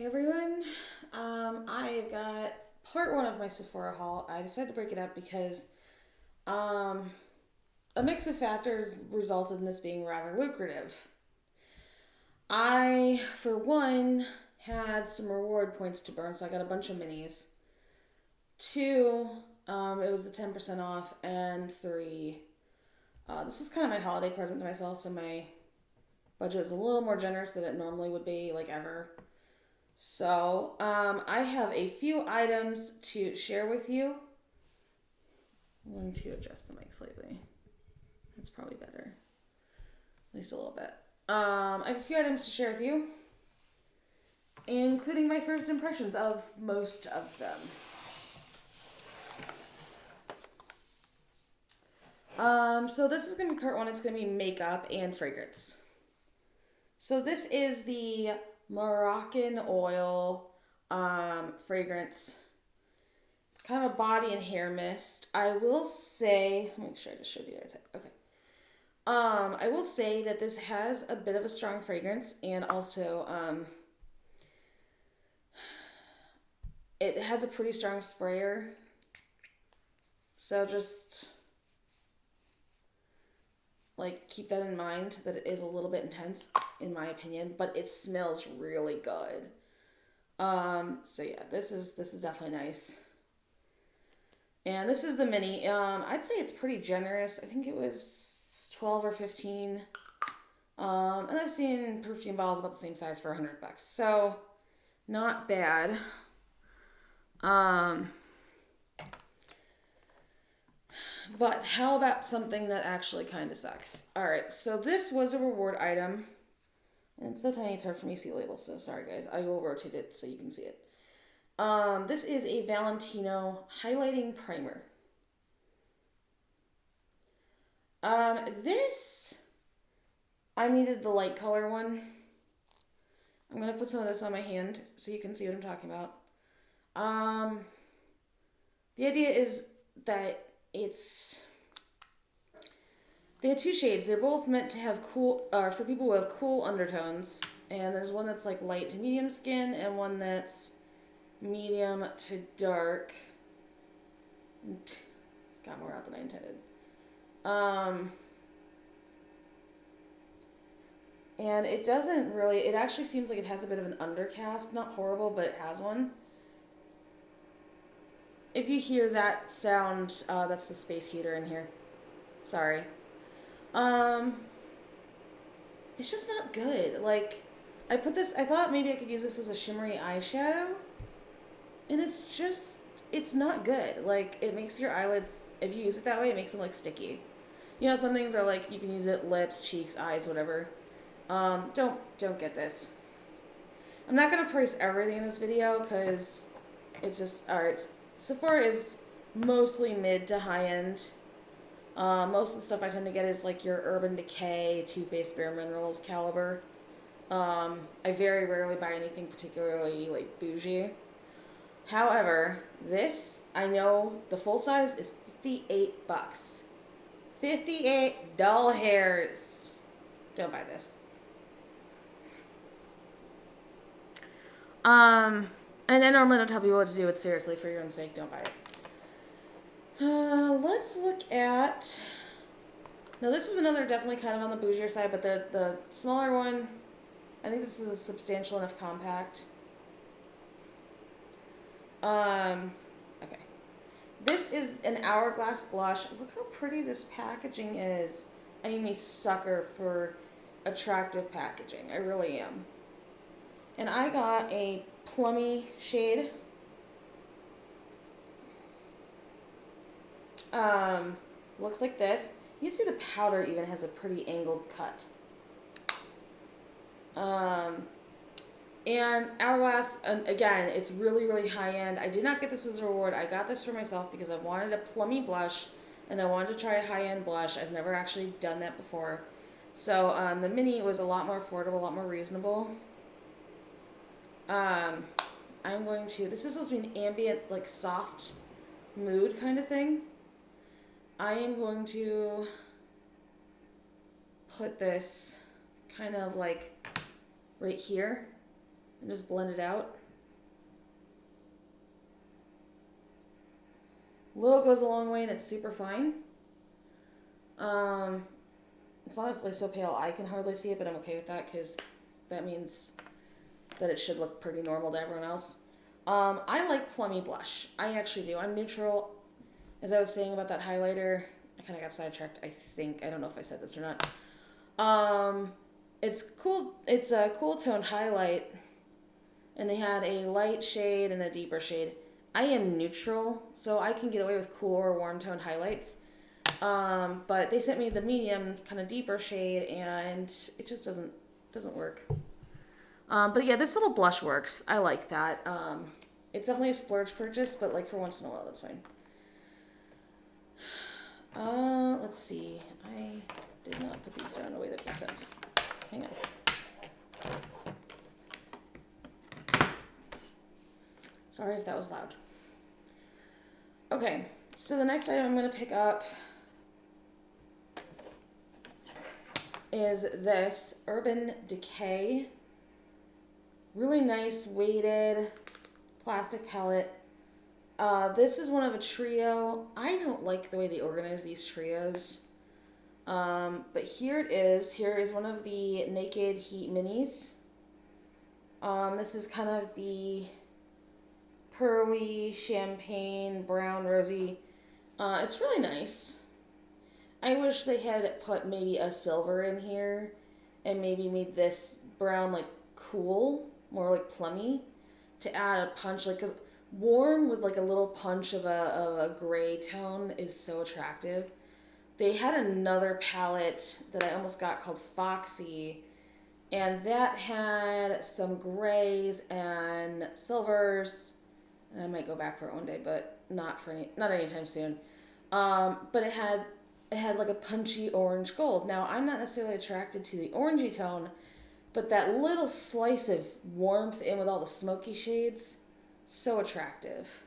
Hey everyone, I've got part one of my Sephora haul. I decided to break it up because um, a mix of factors resulted in this being rather lucrative. I, for one, had some reward points to burn, so I got a bunch of minis. Two, it was the 10% off, and three, this is kind of my holiday present to myself, so my budget is a little more generous than it normally would be, like ever. So, I have a few items to share with you. I'm going to adjust the mic slightly. That's probably better. At least a little bit. I have a few items to share with you, including my first impressions of most of them. So this is going to be part one. It's going to be makeup and fragrance. So this is the Moroccan oil fragrance, kind of a body and hair mist. I will say, let me make sure I just showed you guys. Okay. I will say that this has a bit of a strong fragrance, and also it has a pretty strong sprayer. So just like keep that in mind, that it is a little bit intense in my opinion, but it smells really good. So yeah, this is definitely nice. And this is the mini. I'd say it's pretty generous. I think it was 12 or 15. And I've seen perfume bottles about the same size for $100. So not bad. But how about something that actually kind of sucks? All right, so this was a reward item. And it's so tiny it's hard for me to see the label, so sorry guys. I will rotate it so you can see it. This is a Valentino highlighting primer. This, I needed the light color one. I'm going to put some of this on my hand so you can see what I'm talking about. The idea is that they have two shades. They're both meant to have cool, for people who have cool undertones. And there's one that's like light to medium skin and one that's medium to dark. Got more out than I intended. And it doesn't really, it actually seems like it has a bit of an undercast. Not horrible, but it has one. If you hear that sound, that's the space heater in here. Sorry. It's just not good. Like, I thought maybe I could use this as a shimmery eyeshadow. And it's not good. Like, it makes your eyelids, if you use it that way, it makes them like sticky. You know, some things are like, you can use it lips, cheeks, eyes, whatever. Don't get this. I'm not gonna price everything in this video because it's just, alright, Sephora is mostly mid to high end. Most of the stuff I tend to get is like your Urban Decay, Too Faced Bare Minerals caliber. I very rarely buy anything particularly like bougie. However, this, I know the full size is $58. $58. Don't buy this. And I normally don't tell people what to do. It's seriously for your own sake. Don't buy it. Let's look at... Now, this is another definitely kind of on the bougier side, but the smaller one, I think this is a substantial enough compact. Okay. This is an Hourglass blush. Look how pretty this packaging is. I am a sucker for attractive packaging. I really am. And I got a plummy shade. Looks like this. You can see the powder even has a pretty angled cut. And Hourglass, again, it's really, really high end. I did not get this as a reward. I got this for myself because I wanted a plummy blush and I wanted to try a high end blush. I've never actually done that before. So, the mini was a lot more affordable, a lot more reasonable. This is supposed to be an ambient, like soft mood kind of thing. I am going to put this kind of like right here and just blend it out. Little goes a long way and it's super fine. It's honestly so pale I can hardly see it, but I'm okay with that because that means that it should look pretty normal to everyone else. I like plummy blush. I actually do. I'm neutral. As I was saying about that highlighter, I kind of got sidetracked, I think. I don't know if I said this or not. It's cool. It's a cool toned highlight, and they had a light shade and a deeper shade. I am neutral, so I can get away with cool or warm toned highlights. But they sent me the medium, kind of deeper shade, and it just doesn't work. But yeah, this little blush works. I like that. It's definitely a splurge purchase, but like for once in a while, that's fine. Let's see. I did not put these down in a way that makes sense. Hang on. Sorry if that was loud. Okay, so the next item I'm going to pick up is this Urban Decay. Really nice weighted plastic palette. This is one of a trio. I don't like the way they organize these trios. But here it is. Here is one of the Naked Heat minis. This is kind of the pearly, champagne, brown, rosy. It's really nice. I wish they had put maybe a silver in here and maybe made this brown like cool, more like plummy, to add a punch, like, because warm with like a little punch of a gray tone is so attractive. They had another palette that I almost got called Foxy, and that had some grays and silvers, and I might go back for it one day, but not anytime soon. But it had like a punchy orange gold. Now, I'm not necessarily attracted to the orangey tone, but that little slice of warmth in with all the smoky shades, so attractive.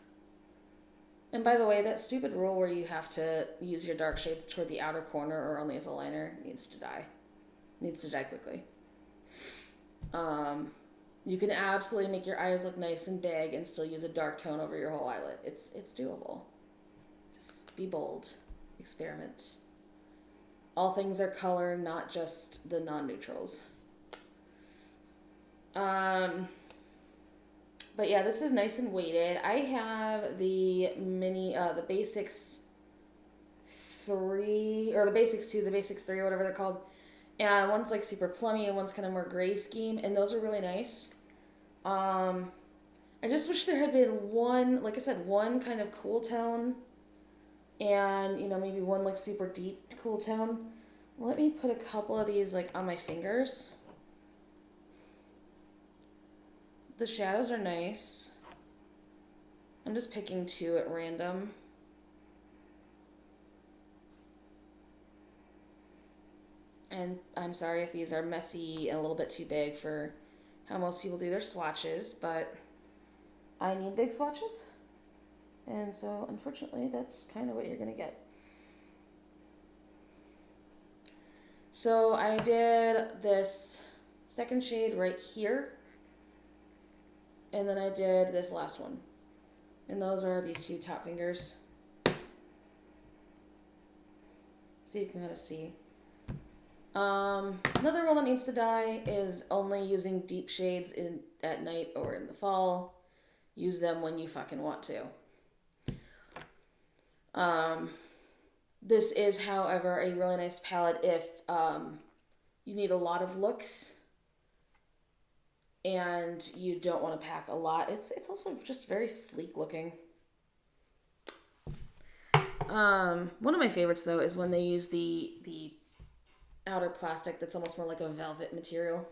And by the way, that stupid rule where you have to use your dark shades toward the outer corner or only as a liner needs to die. Needs to die quickly. You can absolutely make your eyes look nice and big and still use a dark tone over your whole eyelid. It's doable. Just be bold. Experiment. All things are color, not just the non-neutrals. But yeah, this is nice and weighted. I have the the Basics 3, or the Basics 2, the Basics 3, or whatever they're called. And one's like super plummy and one's kind of more gray scheme, and those are really nice. I just wish there had been one, like I said, one kind of cool tone, and maybe one like super deep cool tone. Let me put a couple of these like on my fingers. The shadows are nice. I'm just picking 2 at random. And I'm sorry if these are messy and a little bit too big for how most people do their swatches, but I need big swatches. And so, unfortunately, that's kind of what you're going to get. So I did this second shade right here. And then I did this last one. And those are these 2 top fingers. So you can kind of see. Another rule that needs to die is only using deep shades at night or in the fall. Use them when you fucking want to. This is, however, a really nice palette if you need a lot of looks and you don't want to pack a lot. It's also just very sleek looking. One of my favorites though is when they use the outer plastic that's almost more like a velvet material.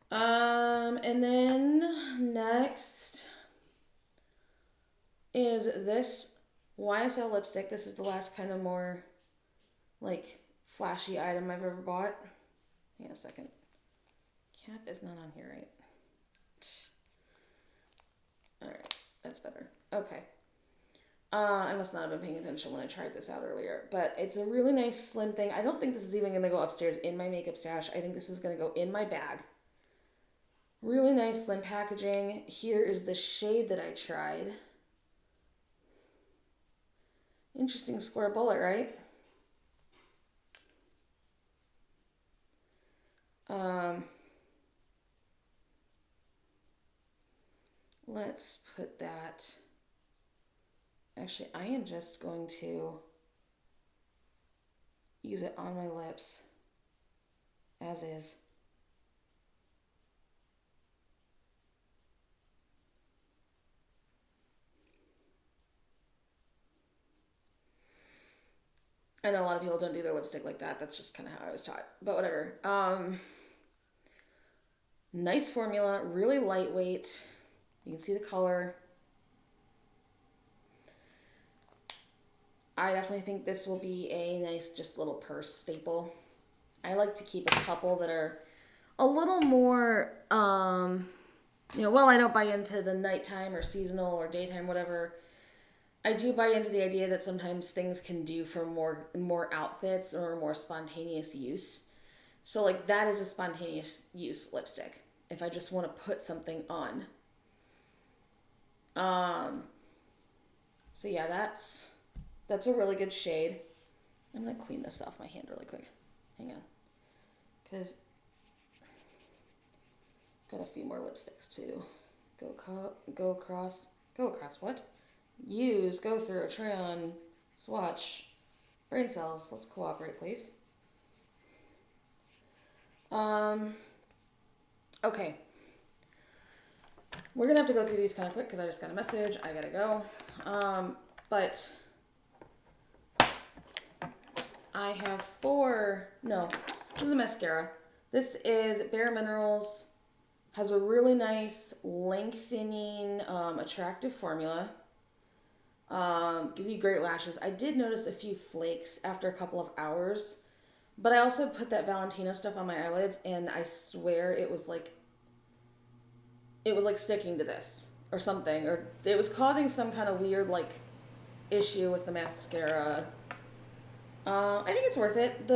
And then next is this YSL lipstick. This is the last kind of more like flashy item I've ever bought. Hang on a second. Cap is not on here, right? Alright, that's better. Okay. I must not have been paying attention when I tried this out earlier, but it's a really nice slim thing. I don't think this is even going to go upstairs in my makeup stash. I think this is going to go in my bag. Really nice slim packaging. Here is the shade that I tried. Interesting square bullet, right? Let's put that. Actually, I am just going to use it on my lips as is. I know a lot of people don't do their lipstick like that. That's just kind of how I was taught. But whatever. Nice formula, really lightweight. You can see the color. I definitely think this will be a nice just little purse staple. I like to keep a couple that are a little more, while I don't buy into the nighttime or seasonal or daytime, whatever, I do buy into the idea that sometimes things can do for more outfits or more spontaneous use. So like that is a spontaneous use lipstick. If I just want to put something on. So yeah, that's a really good shade. I'm gonna clean this off my hand really quick. Hang on, because got a few more lipsticks to go across. What? Use, go through, try on, swatch. Brain cells, let's cooperate, please. Okay. We're gonna have to go through these kind of quick because I just got a message. I gotta go. But I have this is a mascara. This is Bare Minerals. Has a really nice lengthening, attractive formula. Gives you great lashes. I did notice a few flakes after a couple of hours, but I also put that Valentino stuff on my eyelids, and I swear it was like sticking to this or something, or it was causing some kind of weird like issue with the mascara. I think it's worth it.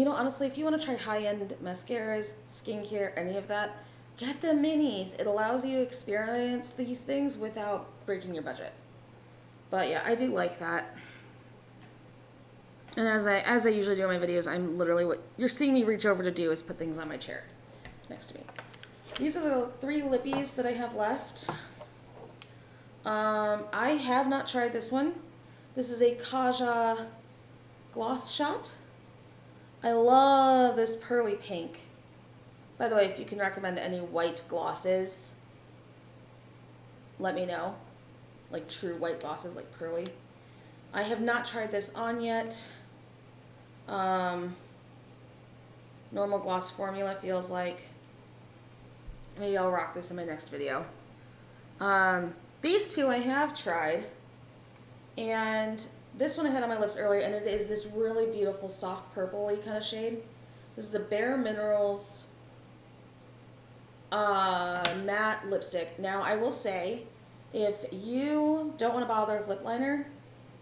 Honestly, if you want to try high-end mascaras, skincare, any of that, get the minis. It allows you to experience these things without breaking your budget. But yeah, I do like that. And as I usually do in my videos, I'm literally what you're seeing me reach over to do is put things on my chair next to me. These are the 3 lippies that I have left. I have not tried this one. This is a Kaja Gloss Shot. I love this pearly pink. By the way, if you can recommend any white glosses, let me know. Like true white glosses, like pearly. I have not tried this on yet. Normal gloss formula feels like. Maybe I'll rock this in my next video. These 2 I have tried. And this one I had on my lips earlier, and it is this really beautiful soft purple-y kind of shade. This is a Bare Minerals matte lipstick. Now, I will say, if you don't want to bother with lip liner,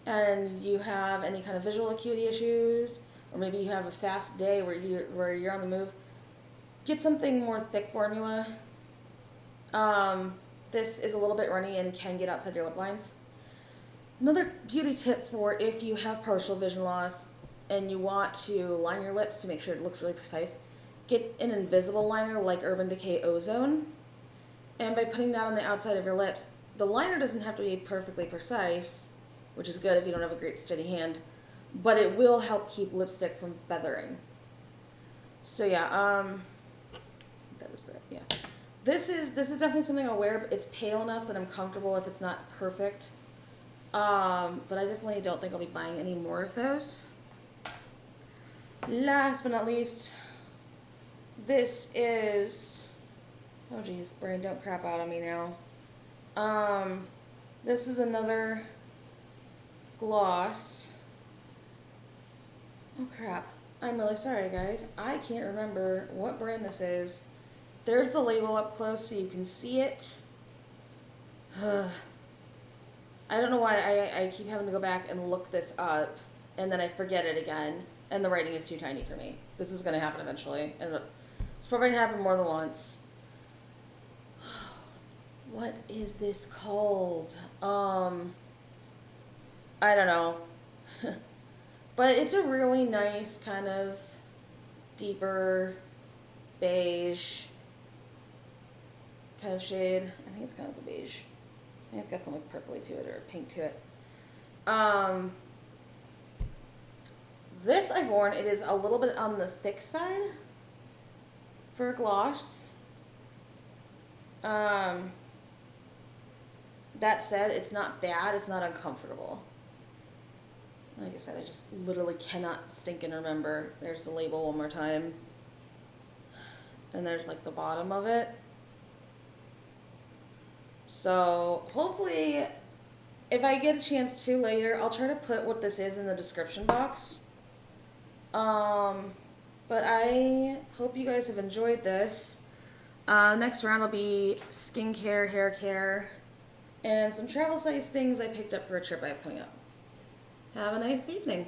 and you have any kind of visual acuity issues, or maybe you have a fast day where you're on the move, get something more thick formula. This is a little bit runny and can get outside your lip lines. Another beauty tip for if you have partial vision loss and you want to line your lips to make sure it looks really precise, get an invisible liner like Urban Decay Ozone. And by putting that on the outside of your lips, the liner doesn't have to be perfectly precise, which is good if you don't have a great steady hand, but it will help keep lipstick from feathering. So yeah, This is definitely something I'll wear. It's pale enough that I'm comfortable if it's not perfect. But I definitely don't think I'll be buying any more of those. Last but not least, this is, oh geez, Brian, don't crap out on me now. This is another gloss. Oh crap, I'm really sorry guys. I can't remember what brand this is. There's the label up close so you can see it. I don't know why I keep having to go back and look this up, and then I forget it again, and the writing is too tiny for me. This is going to happen eventually, and it's probably going to happen more than once. what is this called? I don't know. But it's a really nice kind of deeper beige kind of shade. I think it's kind of a beige. I think it's got some like purpley to it or pink to it. This I've worn, it is a little bit on the thick side for a gloss. That said, it's not bad, it's not uncomfortable. Like I said, I just literally cannot stinking remember. There's the label one more time. And there's like the bottom of it. So hopefully, if I get a chance to later, I'll try to put what this is in the description box. But I hope you guys have enjoyed this. Next round will be skincare, hair care, and some travel size things I picked up for a trip I have coming up. Have a nice evening.